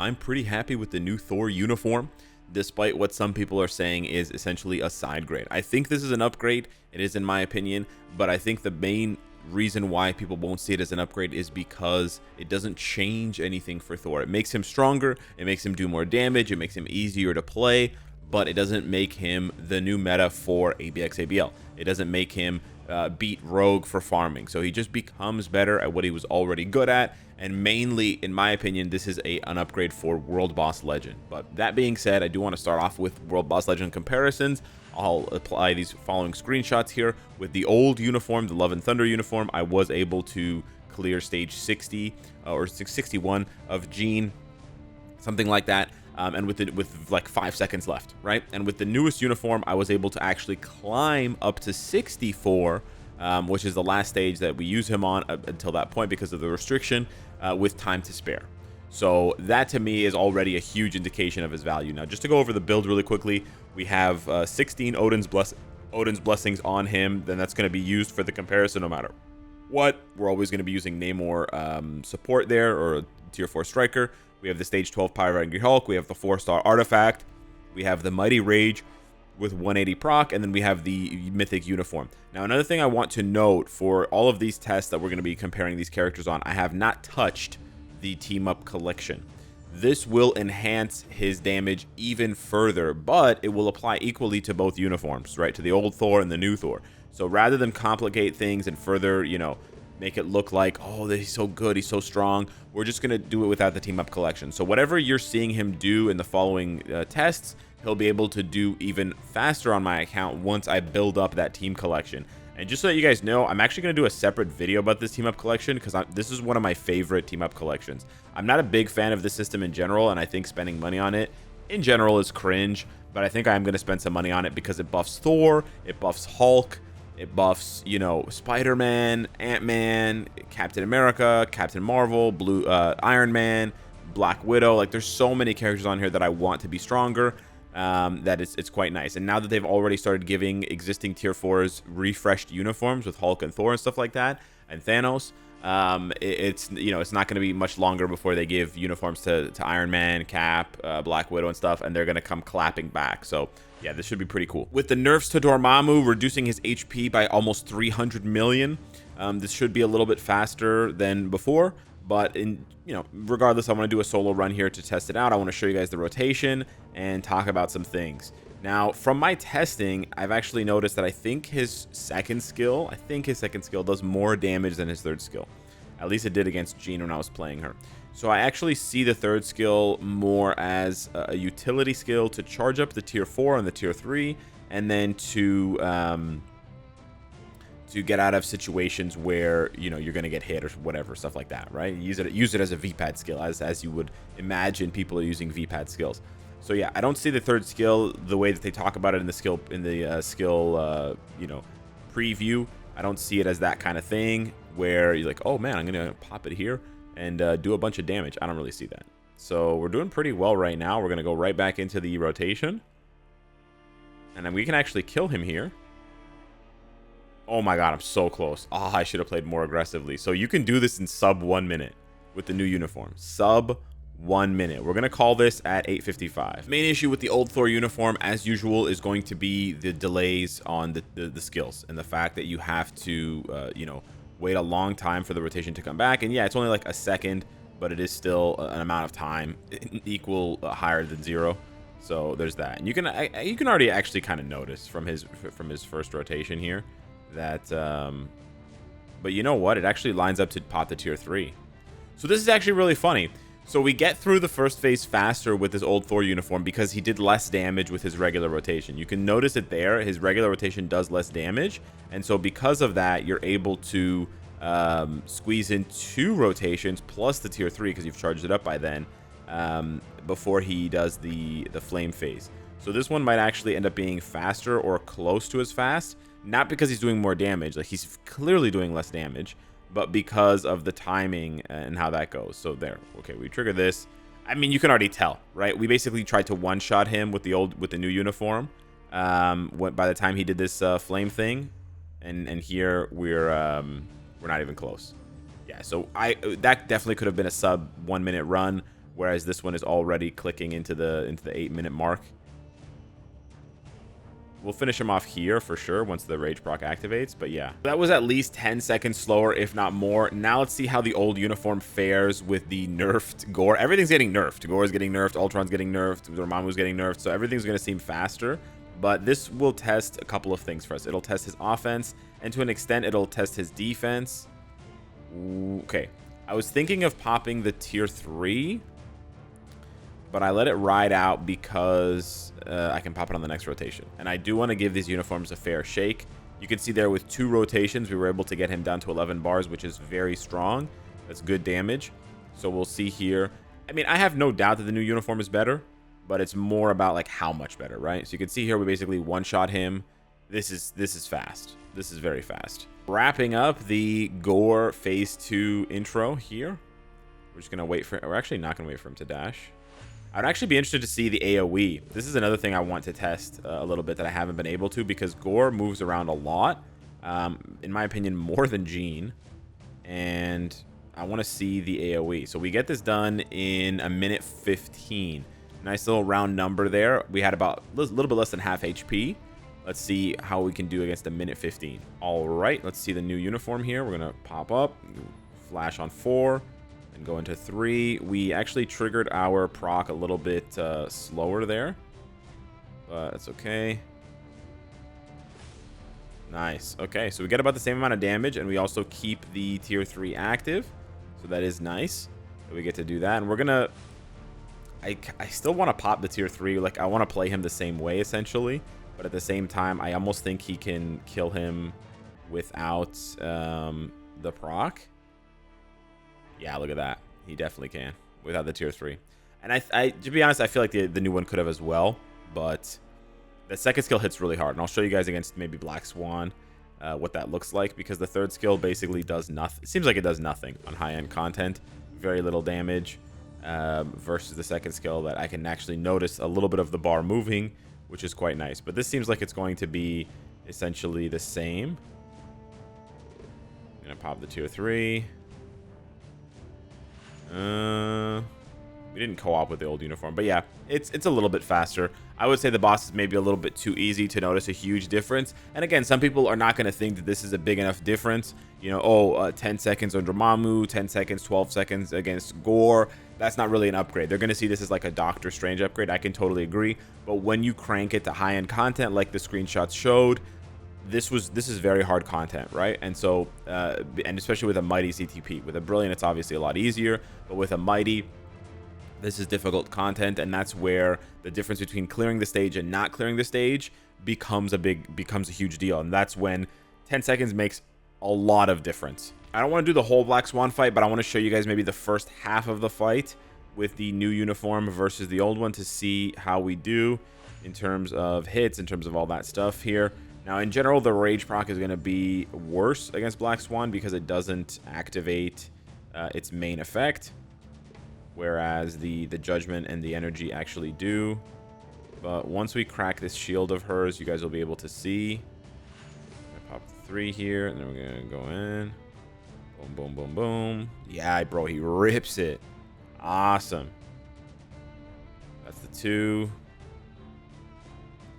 I'm pretty happy with the new Thor uniform, despite what some people are saying is essentially a side grade. I think this is an upgrade. It is, in my opinion, but I think the main reason why people won't see it as an upgrade is because it doesn't change anything for Thor. It makes him stronger, it makes him do more damage, it makes him easier to play, but it doesn't make him the new meta for ABX/ABL. It doesn't make him beat Rogue for farming. So he just becomes better at what he was already good at, and mainly, in my opinion, this is an upgrade for World Boss Legend. But that being said, I do want to start off with World Boss Legend comparisons. I'll apply these following screenshots here. With the old uniform, the Love and Thunder uniform, I was able to clear stage 60 or 61 of Jean, something like that. And with like 5 seconds left, right? And with the newest uniform, I was able to actually climb up to 64, which is the last stage that we use him on until that point because of the restriction, with time to spare. So that to me is already a huge indication of his value. Now, just to go over the build really quickly, we have 16 Odin's Blessings on him. Then that's going to be used for the comparison no matter what. We're always going to be using Namor support there, or a tier 4 striker. We have the stage 12 Pyro Angry Hulk. We have the 4-star Artifact. We have the Mighty Rage with 180 proc. And then we have the Mythic Uniform. Now, another thing I want to note for all of these tests that we're going to be comparing these characters on, I have not touched the Team Up Collection. This will enhance his damage even further, but it will apply equally to both uniforms, right? To the old Thor and the new Thor. So rather than complicate things and further, make it look like, oh, he's so good, he's so strong, we're just going to do it without the Team Up Collection. So whatever you're seeing him do in the following tests, he'll be able to do even faster on my account once I build up that team collection. And just so that you guys know, I'm actually going to do a separate video about this Team Up Collection because this is one of my favorite Team Up Collections. I'm not a big fan of this system in general, and I think spending money on it in general is cringe, but I think I'm going to spend some money on it because it buffs Thor, it buffs Hulk, it buffs, Spider-Man, Ant-Man, Captain America, Captain Marvel, Iron Man, Black Widow. Like, there's so many characters on here that I want to be stronger. That it's quite nice. And now that they've already started giving existing tier 4s refreshed uniforms with Hulk and Thor and stuff like that, and Thanos, it's not going to be much longer before they give uniforms to Iron Man, Cap, Black Widow and stuff, and they're going to come clapping back. So yeah, this should be pretty cool. With the nerfs to Dormammu, reducing his HP by almost 300 million, this should be a little bit faster than before. But regardless, I want to do a solo run here to test it out. I want to show you guys the rotation and talk about some things. Now, from my testing, I've actually noticed that I think his second skill does more damage than his third skill. At least it did against Jean when I was playing her. So I actually see the third skill more as a utility skill to charge up the tier 4 and the tier 3, and then to get out of situations where you're gonna get hit or whatever, stuff like that, right? Use it as a VPAD skill, as you would imagine people are using VPAD skills. So yeah, I don't see the third skill the way that they talk about it in the skill preview. I don't see it as that kind of thing where you're like, oh man, I'm gonna pop it here and do a bunch of damage. I don't really see that. So we're doing pretty well right now. We're gonna go right back into the rotation, and then we can actually kill him here. Oh my god, I'm so close. Oh, I should have played more aggressively. So you can do this in sub 1 minute with the new uniform. Sub 1 minute. We're going to call this at 8:55. Main issue with the old Thor uniform, as usual, is going to be the delays on the skills and the fact that you have to, wait a long time for the rotation to come back. And yeah, it's only like a second, but it is still an amount of time equal higher than 0. So there's that. And you can already actually kind of notice from his first rotation here that but you know what, it actually lines up to pop the tier 3. So this is actually really funny. So we get through the first phase faster with his old Thor uniform because he did less damage with his regular rotation. You can notice it there. His regular rotation does less damage, and so because of that, you're able to squeeze in 2 rotations plus the tier 3 because you've charged it up by then, before he does the flame phase. So this one might actually end up being faster or close to as fast. Not because he's doing more damage, like he's clearly doing less damage, but because of the timing and how that goes. So there. Okay, we trigger this. I mean, you can already tell, right? We basically tried to one-shot him with the new uniform. By the time he did this flame thing, and here we're not even close. Yeah, so that definitely could have been a sub 1 minute run. whereas this one is already clicking into the 8-minute mark. We'll finish him off here for sure once the rage proc activates, but yeah. That was at least 10 seconds slower, if not more. Now let's see how the old uniform fares with the nerfed Gorr. Everything's getting nerfed. Gorr is getting nerfed, Ultron's getting nerfed, Dormammu's getting nerfed, so everything's going to seem faster. But this will test a couple of things for us. It'll test his offense, and to an extent, it'll test his defense. Okay. I was thinking of popping the tier 3, but I let it ride out because I can pop it on the next rotation. And I do want to give these uniforms a fair shake. You can see there with 2 rotations, we were able to get him down to 11 bars, which is very strong. That's good damage. So we'll see here. I mean, I have no doubt that the new uniform is better, but it's more about like how much better, right? So you can see here we basically one-shot him. This is fast. This is very fast. Wrapping up the Gorr Phase 2 intro here. We're just going to wait for... We're actually not going to wait for him to dash. I'd actually be interested to see the AoE. This is another thing I want to test a little bit that I haven't been able to, because Gorr moves around a lot. In my opinion, more than Jean. And I want to see the AoE. So we get this done in a minute 15. Nice little round number there. We had about a little bit less than half HP. Let's see how we can do against a minute 15. All right, let's see the new uniform here. We're going to pop up, flash on 4. And go into 3. We actually triggered our proc a little bit slower there, but it's okay. Nice. Okay, so we get about the same amount of damage, and we also keep the tier 3 active, so that is nice. So we get to do that, and we're gonna... I still want to pop the tier 3. Like, I want to play him the same way essentially, but at the same time, I almost think he can kill him without the proc. Yeah, look at that. He definitely can without the tier 3. And I to be honest, I feel like the new one could have as well, but the second skill hits really hard. And I'll show you guys against maybe Black Swan what that looks like, because the third skill basically does nothing. It seems like it does nothing on high-end content. Very little damage versus the second skill that I can actually notice a little bit of the bar moving, which is quite nice. But this seems like it's going to be essentially the same. I'm going to pop the tier 3. We didn't co-op with the old uniform, but yeah, it's a little bit faster. I would say the boss is maybe a little bit too easy to notice a huge difference. And again, some people are not going to think that this is a big enough difference. You know, 10 seconds on Dormammu, 10 seconds, 12 seconds against Gorr. That's not really an upgrade. They're going to see this as like a Doctor Strange upgrade. I can totally agree. But when you crank it to high-end content, like the screenshots showed, this is very hard content, right? And so, and especially with a mighty CTP. With a brilliant, it's obviously a lot easier, but with a mighty, this is difficult content, and that's where the difference between clearing the stage and not clearing the stage becomes a huge deal. And that's when 10 seconds makes a lot of difference. I don't want to do the whole Black Swan fight, but I want to show you guys maybe the first half of the fight with the new uniform versus the old one to see how we do in terms of hits, in terms of all that stuff here. Now, in general, the Rage proc is going to be worse against Black Swan because it doesn't activate its main effect, whereas the Judgment and the Energy actually do. But once we crack this shield of hers, you guys will be able to see. I'm gonna pop the 3 here, and then we're going to go in. Boom, boom, boom, boom. Yeah, bro, he rips it. Awesome. That's the 2.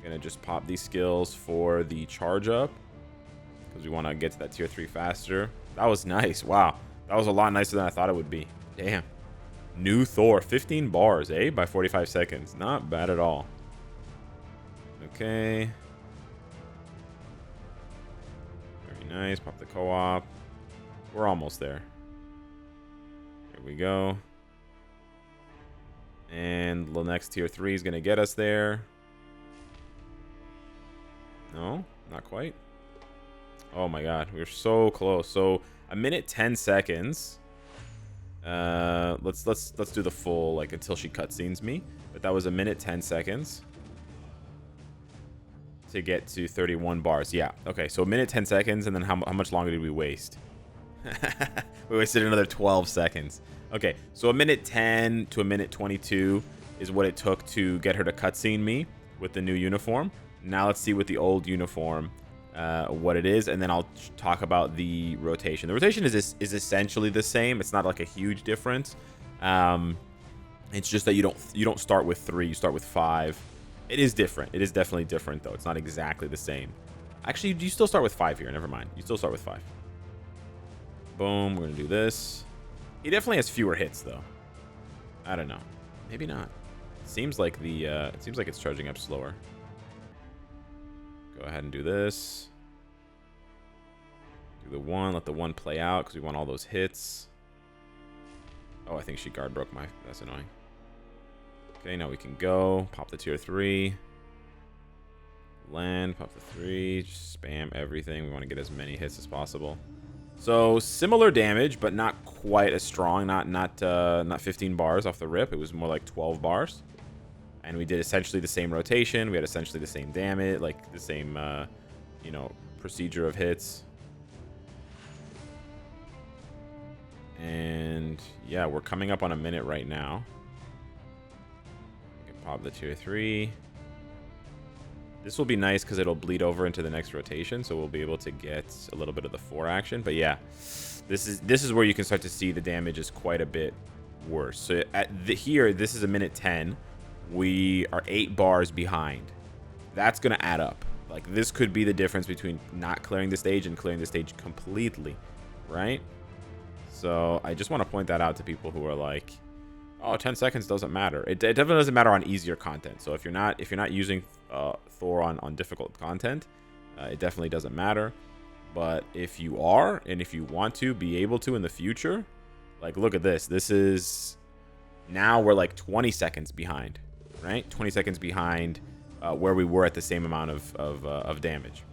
Gonna just pop these skills for the charge up because we want to get to that tier 3 faster. That was nice. Wow, that was a lot nicer than I thought it would be. Damn. New Thor, 15 bars, eh? By 45 seconds. Not bad at all. Okay. Very nice. Pop the co-op. We're almost there. Here we go. And the next tier 3 is gonna get us there. No, not quite. Oh my god, we're so close. So a minute 10 seconds. Let's do the full, like, until she cutscenes me. But that was a minute 10 seconds to get to 31 bars. Yeah. Okay. So a minute 10 seconds, and then how much longer did we waste? We wasted another 12 seconds. Okay. So a minute 10 to a minute 22 is what it took to get her to cutscene me with the new uniform. Now let's see with the old uniform what it is, and then I'll talk about the rotation. The rotation is essentially the same. It's not like a huge difference. It's just that you don't start with 3, you start with 5. It is different. It is definitely different though. It's not exactly the same. Actually, you still start with 5 here. Never mind. You still start with 5. Boom. We're gonna do this. He definitely has fewer hits though. I don't know. Maybe not. It seems like it's charging up slower. Go ahead and do this. Do the 1. Let the 1 play out because we want all those hits. Oh, I think she guard broke my... That's annoying. Okay, now we can go. Pop the tier 3. Land. Pop the 3. Just spam everything. We want to get as many hits as possible. So, similar damage, but not quite as strong. Not 15 bars off the rip. It was more like 12 bars. And we did essentially the same rotation. We had essentially the same damage. Like, the same, you know, procedure of hits. And yeah, we're coming up on a minute right now. We can pop the tier 3. This will be nice because it'll bleed over into the next rotation, so we'll be able to get a little bit of the 4 action. But yeah, this is where you can start to see the damage is quite a bit worse. So here, this is a minute 10. We are 8 bars behind. That's gonna add up. Like, this could be the difference between not clearing the stage and clearing the stage completely, right? So I just want to point that out to people who are like, oh, 10 seconds doesn't matter. It definitely doesn't matter on easier content. So if you're not using Thor on difficult content, it definitely doesn't matter. But if you are, and if you want to be able to in the future, like, look at this. This is, now we're like 20 seconds behind, right? 20 seconds behind where we were at the same amount of damage.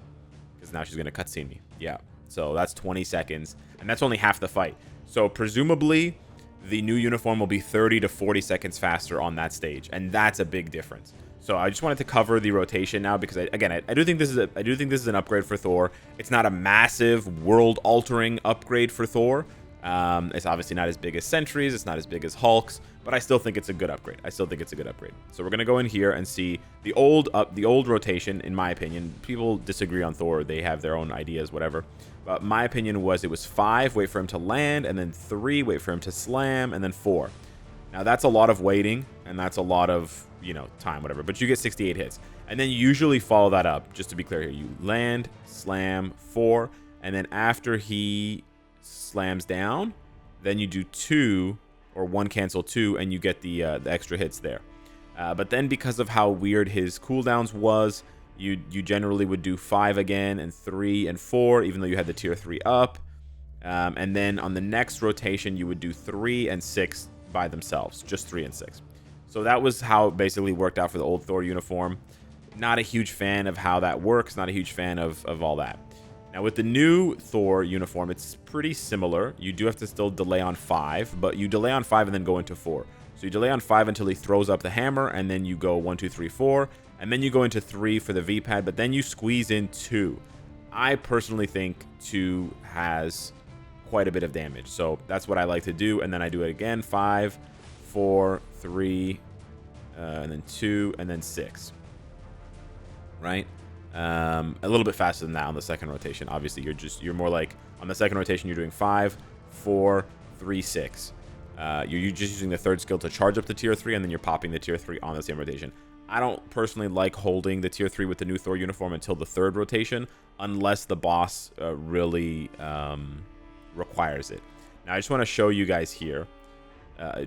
Because now she's going to cutscene me. Yeah. So that's 20 seconds. And that's only half the fight. So presumably, the new uniform will be 30 to 40 seconds faster on that stage. And that's a big difference. So I just wanted to cover the rotation now because, I do think this is an upgrade for Thor. It's not a massive world-altering upgrade for Thor. It's obviously not as big as Sentries. It's not as big as Hulks. But I still think it's a good upgrade. So we're going to go in here and see the old rotation, in my opinion. People disagree on Thor. They have their own ideas, whatever. But my opinion was it was 5, wait for him to land, and then 3, wait for him to slam, and then 4. Now, that's a lot of waiting, and that's a lot of, you know, time, whatever. But you get 68 hits. And then you usually follow that up, just to be clear here. You land, slam, 4, and then after he slams down, then you do 2, or 1 cancel 2, and you get the extra hits there. But then because of how weird his cooldowns was, you generally would do 5 again, and 3 and 4, even though you had the tier 3 up. And then on the next rotation, you would do 3 and 6 by themselves, just 3 and 6. So that was how it basically worked out for the old Thor uniform. Not a huge fan of how that works, not a huge fan of all that. Now with the new Thor uniform, it's pretty similar. You do have to still delay on 5, but you delay on 5 and then go into 4. So you delay on 5 until he throws up the hammer, and then you go 1, 2, 3, 4, and then you go into 3 for the V-pad, but then you squeeze in 2. I personally think 2 has quite a bit of damage, so that's what I like to do, and then I do it again, 5, 4, 3, and then 2, and then 6, right? A little bit faster than that on the second rotation. Obviously, you're more like, on the second rotation, you're doing 5, 4, 3, 6. You're just using the third skill to charge up the tier 3, and then you're popping the tier 3 on the same rotation. I don't personally like holding the tier 3 with the new Thor uniform until the third rotation, unless the boss really requires it. Now, I just want to show you guys here,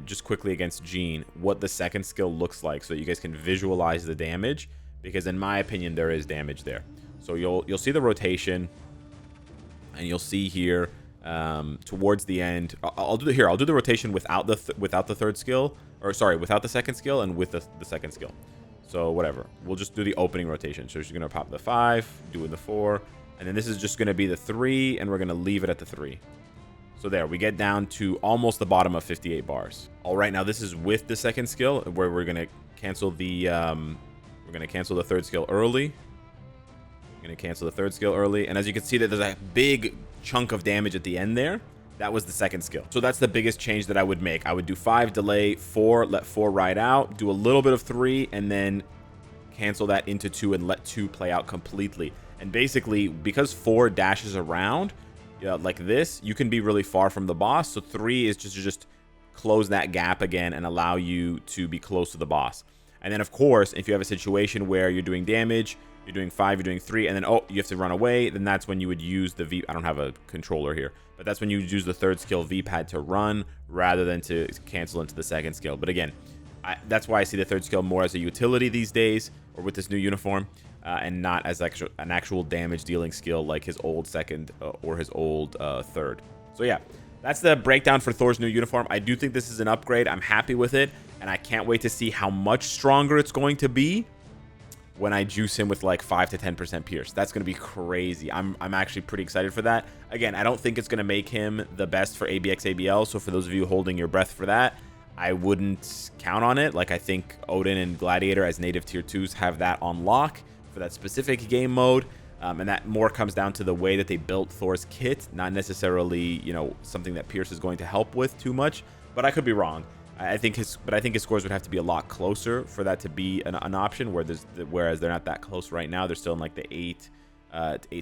just quickly against Jean, what the second skill looks like, so that you guys can visualize the damage, because in my opinion, there is damage there. So you'll see the rotation, and you'll see here towards the end. I'll do the rotation without the third skill, or sorry, without the second skill, and with the second skill. So whatever, we'll just do the opening rotation. So she's gonna pop the 5, doing the 4, and then this is just gonna be the 3, and we're gonna leave it at the 3. So there, we get down to almost the bottom of 58 bars. All right, now this is with the second skill, where we're gonna cancel the third skill early. And as you can see, that there's a big chunk of damage at the end there. That was the second skill. So that's the biggest change that I would make. I would do 5, delay 4, let 4 ride out, do a little bit of 3, and then cancel that into 2 and let 2 play out completely. And basically, because 4 dashes around like this, you can be really far from the boss. So 3 is just close that gap again and allow you to be close to the boss. And then, of course, if you have a situation where you're doing damage, you're doing 5, you're doing 3, and then, oh, you have to run away, then that's when you would use the V. I don't have a controller here, but that's when you would use the third skill V-pad to run rather than to cancel into the second skill. But again, that's why I see the third skill more as a utility these days, or with this new uniform, and not as an actual damage dealing skill like his old second or his old third. So yeah, that's the breakdown for Thor's new uniform. I do think this is an upgrade. I'm happy with it, and I can't wait to see how much stronger it's going to be when I juice him with like 5 to 10% pierce. That's going to be crazy. I'm actually pretty excited for that. Again, I don't think it's going to make him the best for ABX ABL, so for those of you holding your breath for that, I wouldn't count on it. Like, I think Odin and Gladiator as native tier 2s have that on lock for that specific game mode. And that more comes down to the way that they built Thor's kit, not necessarily, you know, something that Pierce is going to help with too much. But I could be wrong. I think his scores would have to be a lot closer for that to be an option. Whereas they're not that close right now. They're still in like the 8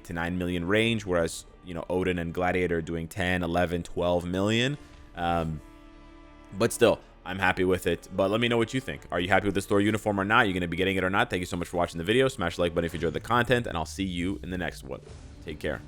to 9 million range. Whereas, you know, Odin and Gladiator are doing 10, 11, 12 million. But still, I'm happy with it. But let me know what you think. Are you happy with this Thor uniform or not? Are you going to be getting it or not? Thank you so much for watching the video. Smash the like button if you enjoyed the content, and I'll see you in the next one. Take care.